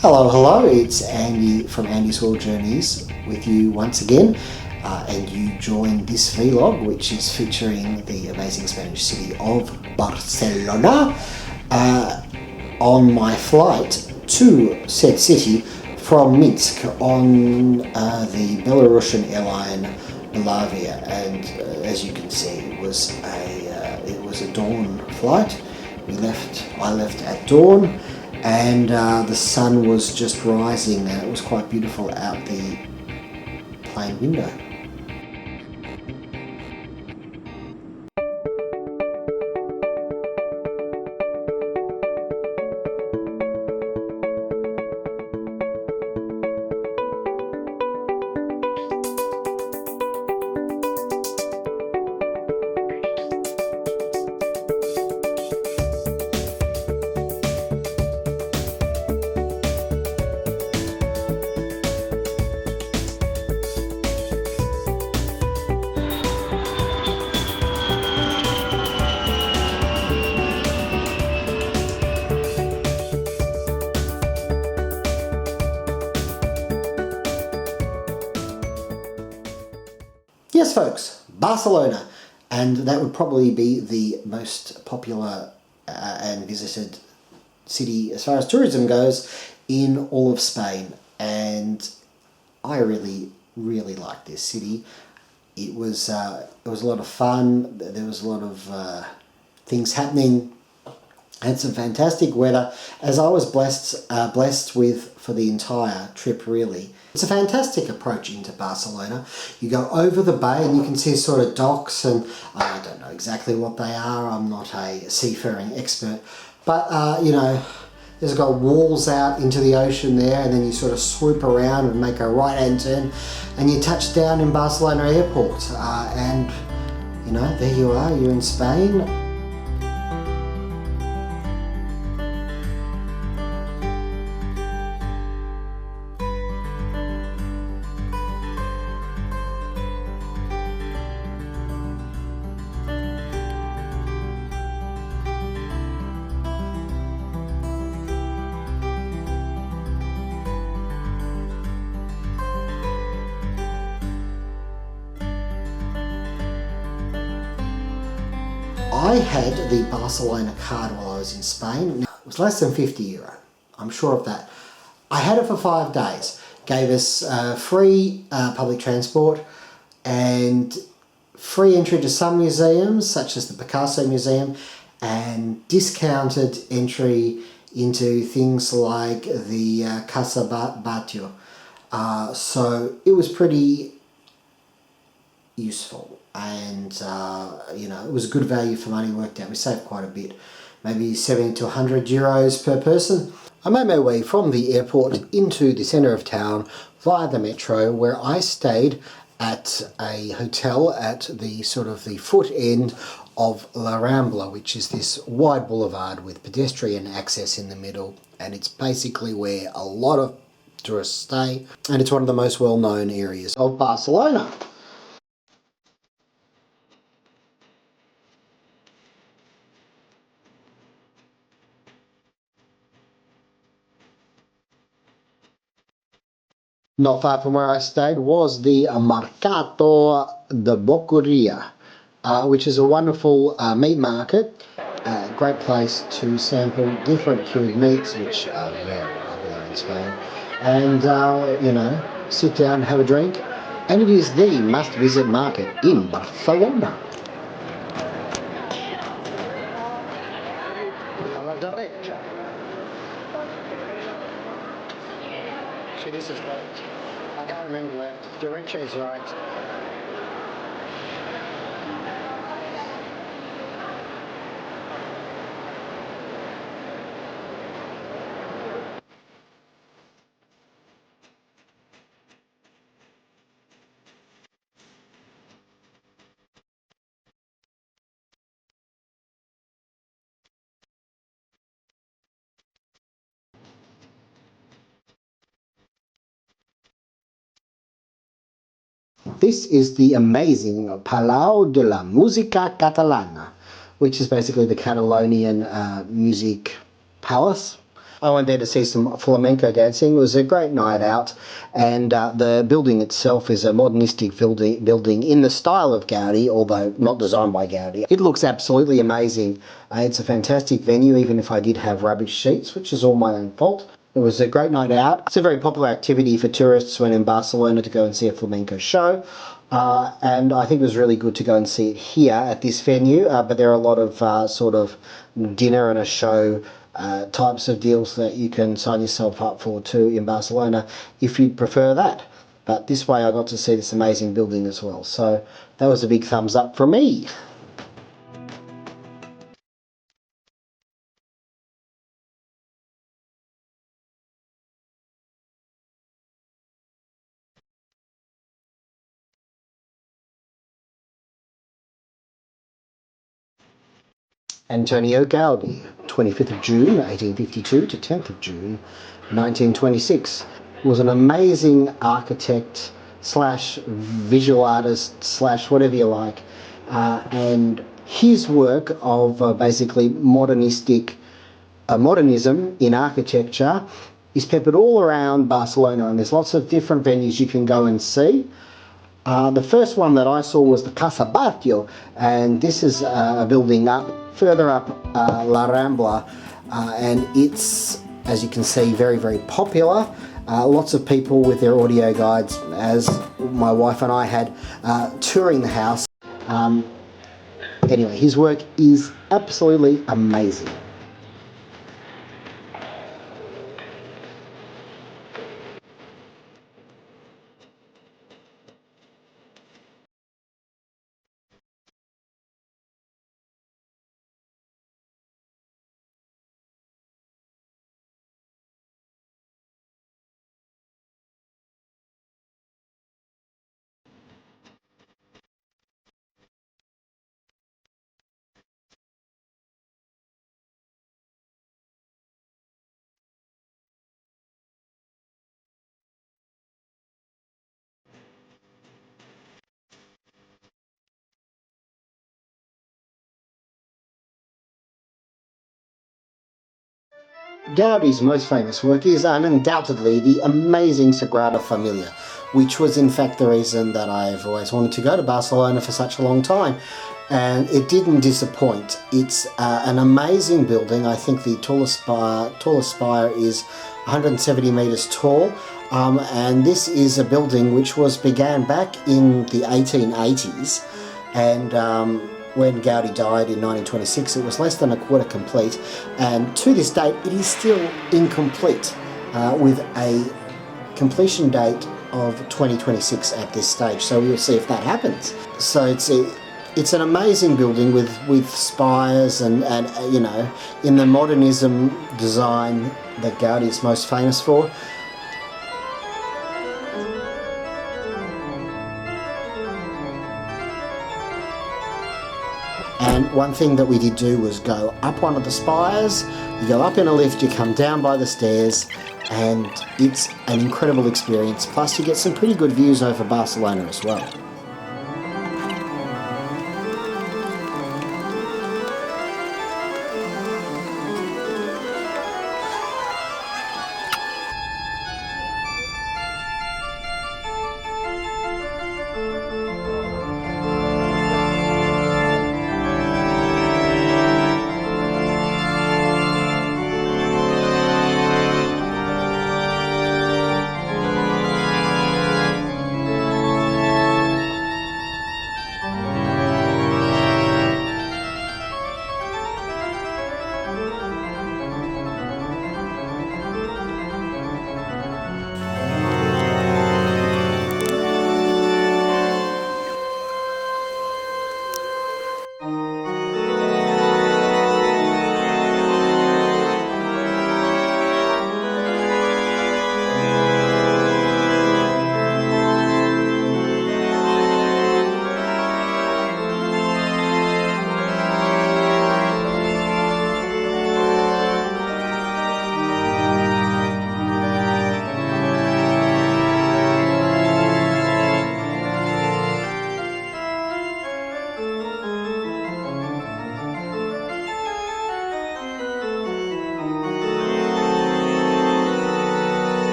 Hello, hello, it's Andy from Andy's World Journeys with you once again, and you join this vlog which is featuring the amazing Spanish city of Barcelona on my flight to said city from Minsk on the Belarusian airline Belavia, and as you can see it was a dawn flight. I left at dawn, and the sun was just rising and it was quite beautiful out the plane window. Yes folks, Barcelona, and that would probably be the most popular and visited city as far as tourism goes in all of Spain, and I really like this city. It was a lot of fun. There was a lot of things happening. Had some fantastic weather, as I was blessed with for the entire trip, really. It's a fantastic approach into Barcelona. You go over the bay and you can see sort of docks, and I don't know exactly what they are. I'm not a seafaring expert, but you know, there's got walls out into the ocean there, and then you sort of swoop around and make a right-hand turn and you touch down in Barcelona airport, and you know, there you are, you're in Spain. I had the Barcelona Card while I was in Spain. It was less than €50. I'm sure of that. I had it for 5 days. Gave us free public transport and free entry to some museums, such as the Picasso Museum, and discounted entry into things like the Casa Battlo. So it was pretty useful, and you know, it was good value for money. Worked out, we saved quite a bit, maybe 70 to 100 euros per person. I made my way from the airport into the centre of town via the metro, where I stayed at a hotel at the sort of the foot end of La Rambla, which is this wide boulevard with pedestrian access in the middle, and it's basically where a lot of tourists stay, and it's one of the most well-known areas of Barcelona. Not far from where I stayed was the Mercado de Boqueria, which is a wonderful meat market. Great place to sample different cured meats, which are very popular in Spain. And, you know, sit down, have a drink. And it is the must-visit market in Barcelona. See, this is right. I can't remember where. Direction is right. This is the amazing Palau de la Musica Catalana, which is basically the Catalonian music palace. I went there to see some flamenco dancing. It was a great night out, and the building itself is a modernistic building in the style of Gaudi, although not designed by Gaudi. It looks absolutely amazing. It's a fantastic venue, even if I did have rubbish seats, which is all my own fault. It was a great night out. It's a very popular activity for tourists when in Barcelona to go and see a flamenco show. And I think it was really good to go and see it here at this venue, but there are a lot of sort of dinner and a show types of deals that you can sign yourself up for too in Barcelona if you prefer that. But this way I got to see this amazing building as well. So that was a big thumbs up from me. Antonio Gaudi, 25th of June 1852 to 10th of June 1926, was an amazing architect slash visual artist slash whatever you like, and his work of basically modernism in architecture is peppered all around Barcelona, and there's lots of different venues you can go and see. The first one that I saw was the Casa Battlo, and this is a building further up La Rambla, and it's, as you can see, very, very popular. Lots of people with their audio guides, as my wife and I had, touring the house. Anyway, his work is absolutely amazing. Gaudi's most famous work is undoubtedly the amazing Sagrada Familia, which was in fact the reason that I've always wanted to go to Barcelona for such a long time. And it didn't disappoint. It's an amazing building. I think the tallest spire is 170 metres tall. And this is a building which began back in the 1880s, and when Gaudi died in 1926, it was less than a quarter complete, and to this date it is still incomplete, with a completion date of 2026 at this stage. So we'll see if that happens. So it's an amazing building with spires and you know, in the modernism design that Gaudi is most famous for. And one thing that we did do was go up one of the spires. You go up in a lift, you come down by the stairs, and it's an incredible experience. Plus you get some pretty good views over Barcelona as well.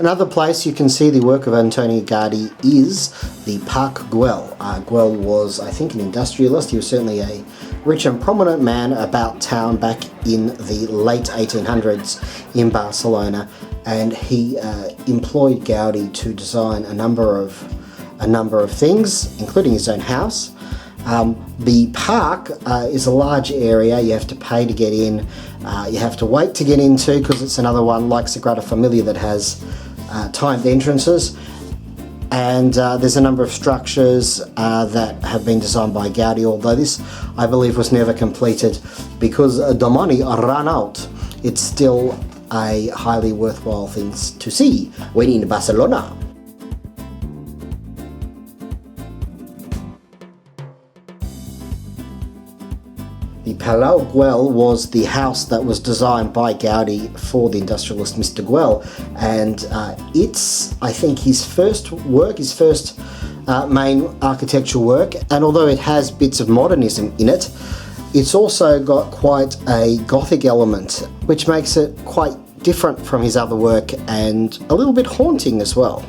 Another place you can see the work of Antonio Gaudi is the Park Guell. Guell was, I think, an industrialist. He was certainly a rich and prominent man about town back in the late 1800s in Barcelona, and he employed Gaudi to design a number of things, including his own house. The park is a large area. You have to pay to get in. You have to wait to get into, because it's another one like Sagrada Familia that has timed entrances. And there's a number of structures that have been designed by Gaudi, although this, I believe, was never completed because the money ran out. It's still a highly worthwhile thing to see when in Barcelona. The Palau Guell was the house that was designed by Gaudi for the industrialist Mr. Guell, and it's, I think, his first work, his first main architectural work, and although it has bits of modernism in it, it's also got quite a Gothic element, which makes it quite different from his other work and a little bit haunting as well.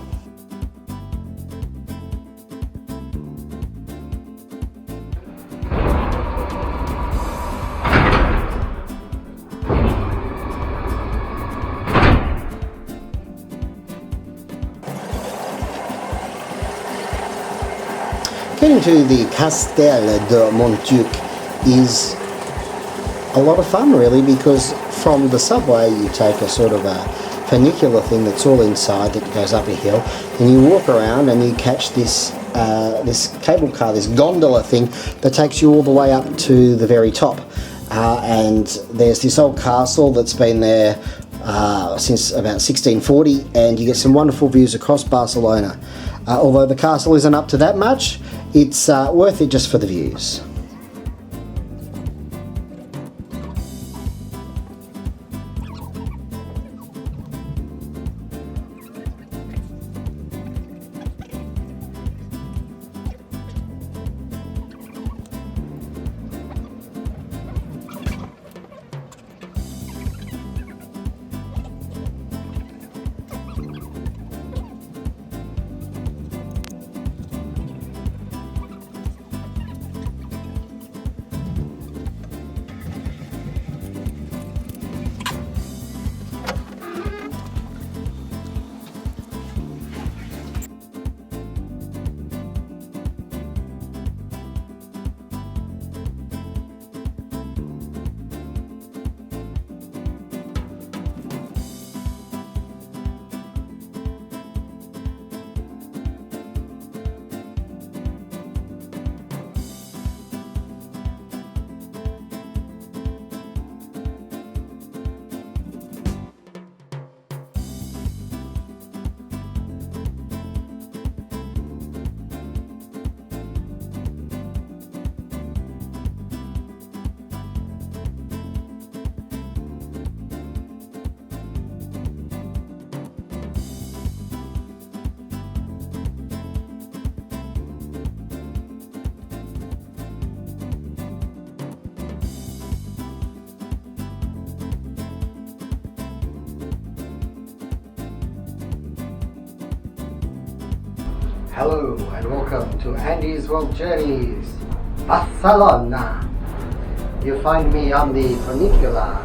Getting to the Castel de Montjuic is a lot of fun, really, because from the subway you take a sort of a funicular thing that's all inside that goes up a hill, and you walk around and you catch this this cable car, this gondola thing that takes you all the way up to the very top. And there's this old castle that's been there since about 1640, and you get some wonderful views across Barcelona. Although the castle isn't up to that much, it's worth it just for the views. Hello and welcome to Andy's World Journeys, Barcelona. You find me on the funicular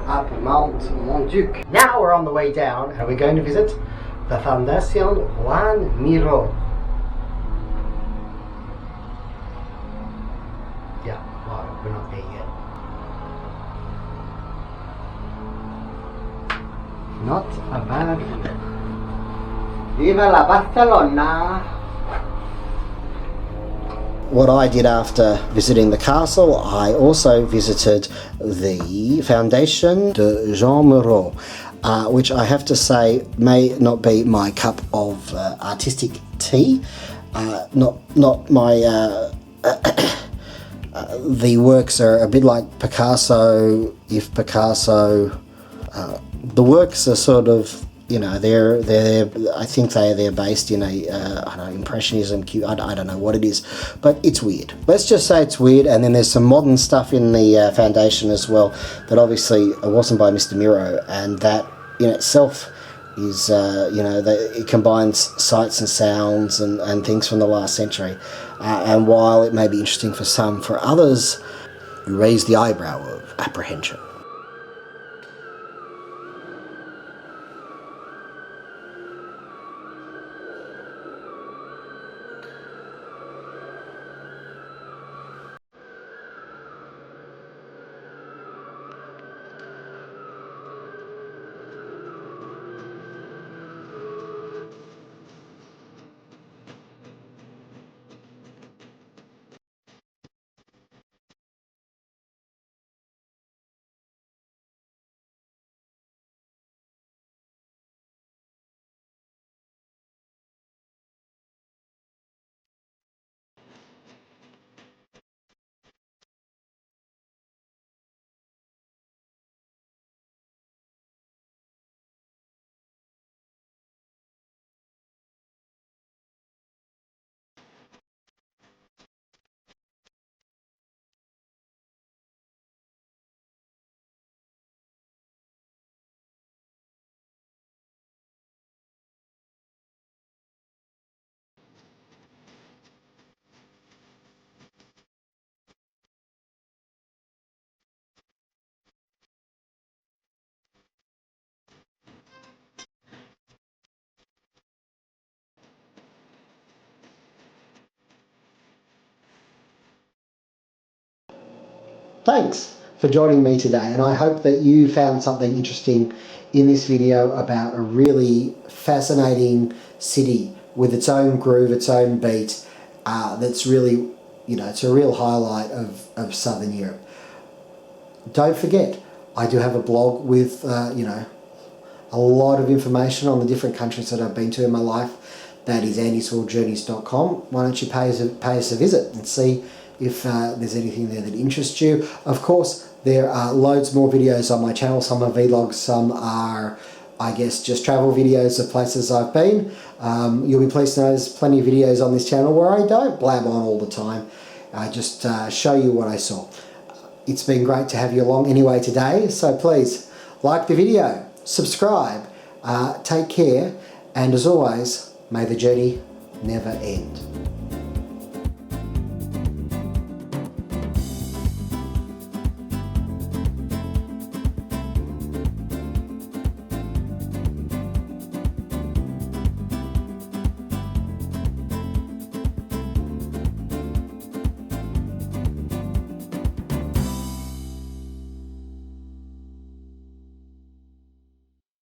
up Mount Montjuic. Now we're on the way down and we're going to visit the Foundacion Juan Miro. Yeah, well, we're not there yet. Not a bad one. Viva la Barcelona! What I did after visiting the castle, I also visited the Foundacion de Jean Miro, which I have to say may not be my cup of artistic tea. Not my... the works are a bit like Picasso, if Picasso... the works are sort of, you know, they're I think they're based in a I don't know, impressionism. I don't know what it is, but it's weird. Let's just say it's weird. And then there's some modern stuff in the Foundation as well that obviously wasn't by Mr. Miro, and that in itself is, it combines sights and sounds and things from the last century. And while it may be interesting for some, for others, you raise the eyebrow of apprehension. Thanks for joining me today, and I hope that you found something interesting in this video about a really fascinating city with its own groove, its own beat, that's really, it's a real highlight of Southern Europe. Don't forget, I do have a blog with, a lot of information on the different countries that I've been to in my life. That is andysworldjourneys.com. Why don't you pay us a visit and see if there's anything there that interests you. Of course, there are loads more videos on my channel. Some are vlogs, some are, I guess, just travel videos of places I've been. You'll be pleased to know there's plenty of videos on this channel where I don't blab on all the time. I just show you what I saw. It's been great to have you along anyway today, so please like the video, subscribe, take care, and as always, may the journey never end.